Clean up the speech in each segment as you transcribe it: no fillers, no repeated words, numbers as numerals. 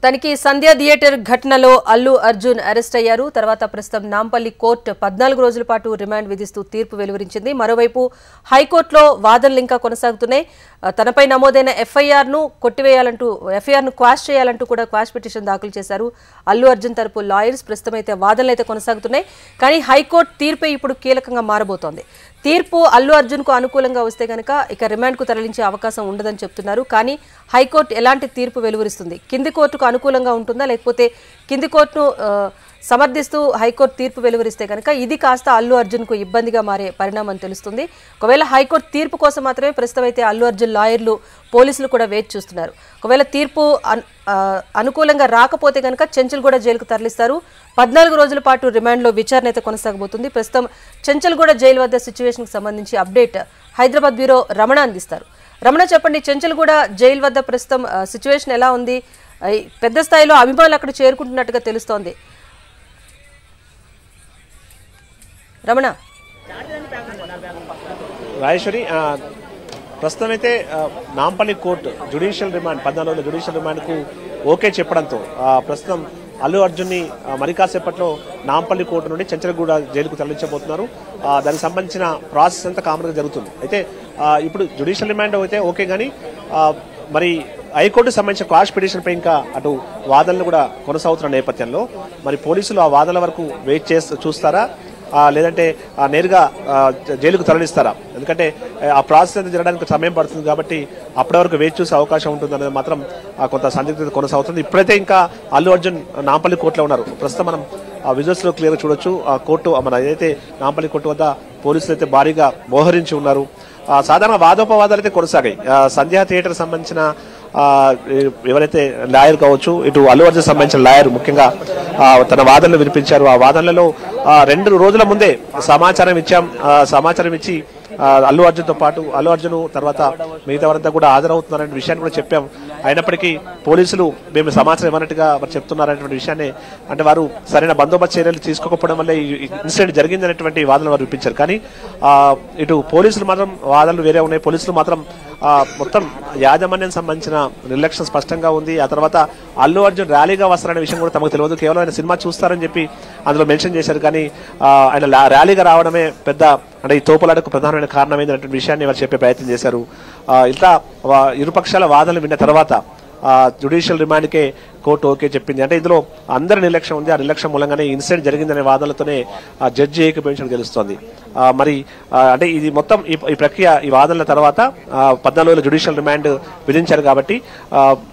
మొత్తానికి సంధ్య థియేటర్ ఘటనలో అల్లు అర్జున్ అరెస్ట్ అయ్యారు. తర్వాత ప్రస్తుతం నాంపల్లి కోర్టు 14 రోజుల పాటు రిమాండ్ విధిస్తూ తీర్పు వెలువరించింది. మరోవైపు హైకోర్టులో వాదనలు ఇంకా కొనసాగుతున్నాయి. తనపై నమోదైన ఎఫ్ఐఆర్ ను కొట్టివేయాలంటూ క్వాష్ చేయాలంటూ కూడా క్వాష్ పిటిషన్ దాఖలు చేశారు అల్లు అర్జున్ తరపు లాయర్స్. ప్రస్తుతం అయితే వాదనలు అయితే కొనసాగుతున్నాయి. కానీ హైకోర్టు తీర్పే ఇప్పుడు కీలకంగా మారబోతోంది. తీర్పు అల్లు అర్జున్ కు అనుకూలంగా వస్తే కనుక ఇక రిమాండ్ కు తరలించే అవకాశం ఉండదని చెప్తున్నారు. కానీ హైకోర్టు ఎలాంటి తీర్పు వెలువరిస్తుంది? కింది కోర్టుకు అనుకూలంగా ఉంటుందా, లేకపోతే కింది కోర్టును సమర్థిస్తూ హైకోర్టు తీర్పు వెలువరిస్తే కనుక ఇది కాస్త అల్లు అర్జున్ కు ఇబ్బందిగా మారే పరిణామం తెలుస్తుంది. ఒకవేళ హైకోర్టు తీర్పు కోసం మాత్రమే ప్రస్తుతం అయితే అల్లు అర్జున్ లాయర్లు, పోలీసులు కూడా వేచి చూస్తున్నారు. ఒకవేళ తీర్పు అనుకూలంగా రాకపోతే కనుక చెంచల్గూడ జైలుకు తరలిస్తారు. 14 రోజుల పాటు రిమాండ్లో విచారణ అయితే కొనసాగబోతుంది. ప్రస్తుతం చెంచల్గూడ జైలు వద్ద సిచ్యువేషన్కి సంబంధించి అప్డేట్ హైదరాబాద్ బ్యూరో రమణ అందిస్తారు. రమణ, చెప్పండి, చెంచల్గూడ జైలు వద్ద ప్రస్తుతం సిచ్యువేషన్ ఎలా ఉంది? పెద్ద స్థాయిలో అభిమానులు అక్కడ చేరుకుంటున్నట్టుగా తెలుస్తోంది. రమణ. రాజేశ్వరి, ప్రస్తుతం అయితే నాంపల్లి కోర్టు జ్యుడిషియల్ రిమాండ్ 14 రోజుల జ్యుడిషియల్ రిమాండ్కు ఓకే చెప్పడంతో ప్రస్తుతం అల్లు అర్జున్ని మరి కాసేపట్లో నాంపల్లి కోర్టు నుండి చెంచల్గూడ జైలుకు తరలించబోతున్నారు. దానికి సంబంధించిన ప్రాసెస్ అంతా కామన్గా జరుగుతుంది. అయితే ఇప్పుడు జ్యుడిషియల్ రిమాండ్ అయితే ఓకే, కానీ మరి హైకోర్టుకు సంబంధించిన క్వాష్ పిటిషన్పై ఇంకా అటు వాదనలు కూడా కొనసాగుతున్న నేపథ్యంలో మరి పోలీసులు ఆ వాదనల వరకు వెయిట్ చూస్తారా, లేదంటే నేరుగా జైలుకు తరలిస్తారా? ఎందుకంటే ఆ ప్రాసెస్ అనేది జరగడానికి సమయం పడుతుంది కాబట్టి అప్పటి వరకు వేచి చూసే అవకాశం ఉంటుంది అనేది మాత్రం కొంత సందిగ్ధత కొనసాగుతుంది. ఇప్పుడైతే ఇంకా అల్లు అర్జున్ నాంపల్లి కోర్టులో ఉన్నారు. ప్రస్తుతం మనం విజువల్స్ లో క్లియర్గా చూడొచ్చు. ఆ కోర్టు మన ఏదైతే నాంపల్లి కోర్టు వద్ద పోలీసులు అయితే భారీగా మోహరించి ఉన్నారు. సాధారణ వాదోపవాదాలు అయితే కొనసాగాయి. సంధ్యా థియేటర్ సంబంధించిన ఎవరైతే లాయర్ కావచ్చు, ఇటు అల్లు అర్జున్ సంబంధించిన లాయర్ ముఖ్యంగా తన వాదనలు వినిపించారు. ఆ వాదనలలో 2 రోజుల ముందే సమాచారం ఇచ్చి అల్లు అర్జున్తో పాటు అల్లు అర్జున్ తర్వాత మిగతా వారంతా కూడా హాజరవుతున్నారనే విషయాన్ని కూడా చెప్పాం. అయినప్పటికీ పోలీసులు మేము సమాచారం ఇవ్వనట్టుగా వారు చెప్తున్నారనేటువంటి విషయాన్ని, అంటే వారు సరైన బందోబస్తు చర్యలు తీసుకోకపోవడం వల్ల ఈ ఇన్సిడెంట్ జరిగిందనేటువంటి వాదనలు వారు వినిపించారు. కానీ ఇటు పోలీసులు మాత్రం వాదనలు వేరే ఉన్నాయి. పోలీసులు మాత్రం మొత్తం యాజమాన్యం సంబంధించిన నిర్లక్ష్యం స్పష్టంగా ఉంది. ఆ తర్వాత అల్లు అర్జున్ ర్యాలీగా వస్తారనే విషయం కూడా తమకు తెలియదు. కేవలం ఆయన సినిమా చూస్తారని చెప్పి అందులో మెన్షన్ చేశారు. కానీ ఆయన ర్యాలీగా రావడమే పెద్ద, అంటే ఈ తోపులాటకు ప్రధానమైన కారణం ఏంటంటే విషయాన్ని వారు చెప్పే ప్రయత్నం చేశారు. ఇలా ఇరుపక్షాల వాదనలు విన్న తర్వాత జ్యుడిషియల్ రిమాండ్కే కోర్టు ఓకే చెప్పింది. అంటే ఇందులో అందరి నిర్లక్ష్యం ఉంది. ఆ నిర్లక్ష్యం మూలంగానే ఇన్సిడెంట్ జరిగిందనే వాదనలతోనే జడ్జి ఏకీభవించడం తెలుస్తోంది. మరి అంటే ఇది మొత్తం ఈ ప్రక్రియ, ఈ వాదనల తర్వాత 14 రోజుల జ్యుడిషియల్ రిమాండ్ విధించారు కాబట్టి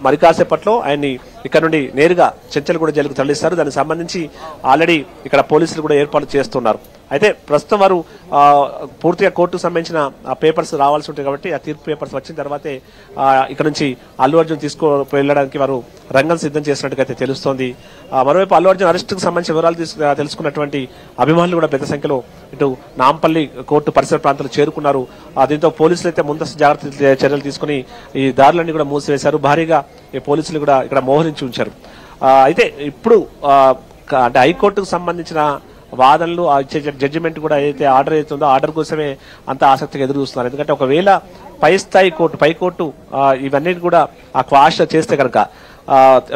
మరి కాసేపట్లో ఆయన్ని ఇక్కడ నుండి నేరుగా చెంచల్గూడ జైలుకు తరలిస్తారు. దానికి సంబంధించి ఆల్రెడీ ఇక్కడ పోలీసులు కూడా ఏర్పాటు చేస్తున్నారు. అయితే ప్రస్తుతం వారు పూర్తిగా కోర్టుకు సంబంధించిన పేపర్స్ రావాల్సి ఉంటాయి కాబట్టి ఆ తీర్పు పేపర్స్ వచ్చిన తర్వాతే ఇక్కడ నుంచి అల్లు అర్జున్ వెళ్ళడానికి వారు రంగం సిద్ధం చేసినట్టుగా అయితే తెలుస్తోంది. మరోవైపు అల్లు అర్జున్ అరెస్టుకు సంబంధించిన వివరాలు తెలుసుకున్నటువంటి అభిమానులు కూడా పెద్ద సంఖ్యలో ఇటు నాంపల్లి కోర్టు పరిసర ప్రాంతాలు చేరుకున్నారు. దీంతో పోలీసులు అయితే ముందస్తు జాగ్రత్త చర్యలు తీసుకుని ఈ దారులన్నీ కూడా మూసివేశారు. భారీగా ఈ పోలీసులు కూడా ఇక్కడ మోహరించి ఉంచారు. అయితే ఇప్పుడు అంటే హైకోర్టుకు సంబంధించిన వాదనలు ఇచ్చే జడ్జిమెంట్ కూడా ఏదైతే ఆర్డర్ అవుతుందో ఆర్డర్ కోసమే అంత ఆసక్తిగా ఎదురు చూస్తున్నారు. ఎందుకంటే ఒకవేళ పై కోర్టు ఇవన్నీ కూడా ఆ క్వాష్ చేస్తే కనుక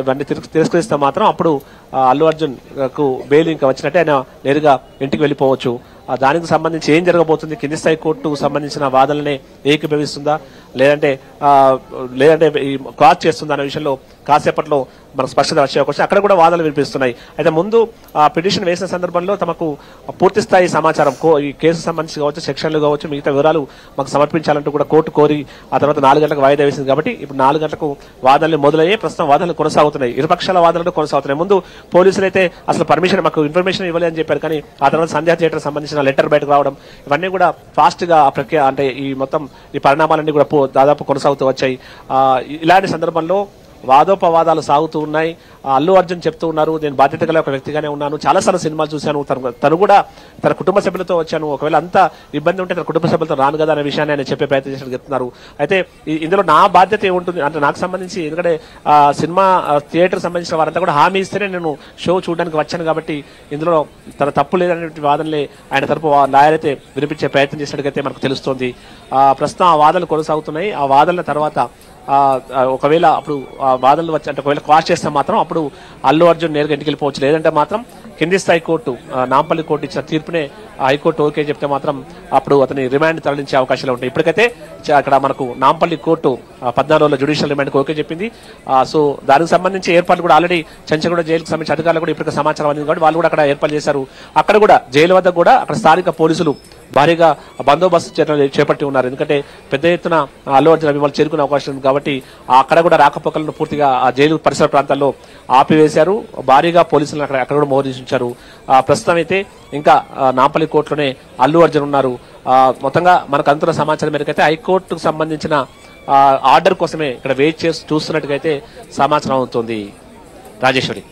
ఇవన్నీ తిరస్కరిస్తే మాత్రం అప్పుడు అల్లు అర్జున్ కు బెయిల్ ఇంకా వచ్చినట్టే, ఆయన నేరుగా ఇంటికి వెళ్ళిపోవచ్చు. దానికి సంబంధించి ఏం జరగబోతుంది, కింది స్థాయి కోర్టుకు సంబంధించిన వాదనలనే ఏకీభవిస్తుందా, లేదంటే ఈ క్వాష్ చేస్తుందా అనే విషయంలో కాసేపట్లో మనకు స్పష్టత వచ్చే అవకాశం. అక్కడ కూడా వాదనలు వినిపిస్తున్నాయి. అయితే ముందు పిటిషన్ వేసిన సందర్భంలో తమకు పూర్తి స్థాయి సమాచారం, ఈ కేసు సంబంధించి కావచ్చు, సెక్షన్లు కావచ్చు, మిగతా వివరాలు మాకు సమర్పించాలంటూ కూడా కోర్టు కోరి ఆ తర్వాత 4 గంటలకు వాయిదా వేసింది. కాబట్టి ఇప్పుడు 4 గంటలకు వాదనలు మొదలయ్యే ప్రస్తుతం వాదనలు కొనసాగుతున్నాయి. ఇరుపక్షాల వాదనలు కొనసాగుతున్నాయి. ముందు పోలీసులు అయితే అసలు పర్మిషన్, మాకు ఇన్ఫర్మేషన్ ఇవ్వలేదు అని చెప్పారు. కానీ ఆ తర్వాత సంధ్యా థియేటర్ సంబంధించిన లెటర్ బయటకు రావడం, ఇవన్నీ కూడా ఫాస్ట్ గా ఆ ప్రక్రియ, అంటే ఈ మొత్తం ఈ పరిణామాలన్నీ కూడా దాదాపు కొనసాగుతూ వచ్చాయి. ఇలాంటి సందర్భంలో వాదోపవాదాలు సాగుతూ ఉన్నాయి. అల్లు అర్జున్ చెప్తూ ఉన్నారు, నేను బాధ్యత గల ఒక వ్యక్తిగానే ఉన్నాను, చాలాసార్లు సినిమాలు చూశాను, తను కూడా తన కుటుంబ సభ్యులతో వచ్చాను, ఒకవేళ అంత ఇబ్బంది ఉంటే తన కుటుంబ సభ్యులతో రాను కదా అనే విషయాన్ని ఆయన చెప్పే ప్రయత్నం చేసినట్టు చెప్తున్నారు. అయితే ఇందులో నా బాధ్యత ఏముంటుంది అంటే నాకు సంబంధించి, ఎందుకంటే సినిమా థియేటర్ సంబంధించిన వారంతా కూడా హామీ ఇస్తేనే నేను షో చూడడానికి వచ్చాను కాబట్టి ఇందులో తన తప్పు లేదనేటువంటి వాదనలే ఆయన తరపు లాయర్ అయితే వినిపించే ప్రయత్నం చేసినట్టుగైతే మనకు తెలుస్తోంది. ప్రస్తుతం ఆ వాదనలు కొనసాగుతున్నాయి. ఆ వాదనల తర్వాత ఒకవేళ అప్పుడు వాదనలు వచ్చి అంటే ఒకవేళ క్వాష్ చేస్తే మాత్రం అప్పుడు అల్లు అర్జున్ నేరుగా ఇంటికి వెళ్ళిపోవచ్చు. లేదంటే మాత్రం కింది స్థాయి కోర్టు నాంపల్లి కోర్టు ఇచ్చిన తీర్పునే హైకోర్టు ఓకే చెప్తే మాత్రం అప్పుడు అతని రిమాండ్ తరలించే అవకాశాలు ఉంటాయి. ఇప్పటికైతే అక్కడ మనకు నాంపల్లి కోర్టు 14 రోజుల జ్యుడిషియల్ రిమాండ్కి ఓకే చెప్పింది. సో దానికి సంబంధించి ఏర్పాట్లు కూడా ఆల్రెడీ చెంచగూడ జైలుకు సంబంధించి అధికారులు కూడా ఇప్పటికే సమాచారం అందింది కాబట్టి వాళ్ళు కూడా అక్కడ ఏర్పాటు చేశారు. అక్కడ కూడా జైలు వద్ద కూడా అక్కడ స్థానిక పోలీసులు భారీగా బందోబస్తు చర్యలు చేపట్టి ఉన్నారు. ఎందుకంటే పెద్ద ఎత్తున అల్లు అర్జున్ అభిమానులు చేరుకునే అవకాశం ఉంది కాబట్టి అక్కడ కూడా రాకపోకలను పూర్తిగా ఆ జైలు పరిసర ప్రాంతాల్లో ఆపివేశారు. భారీగా పోలీసులను అక్కడ కూడా మోహరించారు. ప్రస్తుతం అయితే ఇంకా నాంపల్లి కోర్టులోనే అల్లు అర్జున్ ఉన్నారు. మొత్తంగా మనకు అందుతున్న సమాచారం మేరకు అయితే హైకోర్టుకు సంబంధించిన ఆర్డర్ కోసమే ఇక్కడ వెయిట్ చేసి చూస్తున్నట్టుగా అయితే సమాచారం అవుతుంది. రాజేశ్వరి.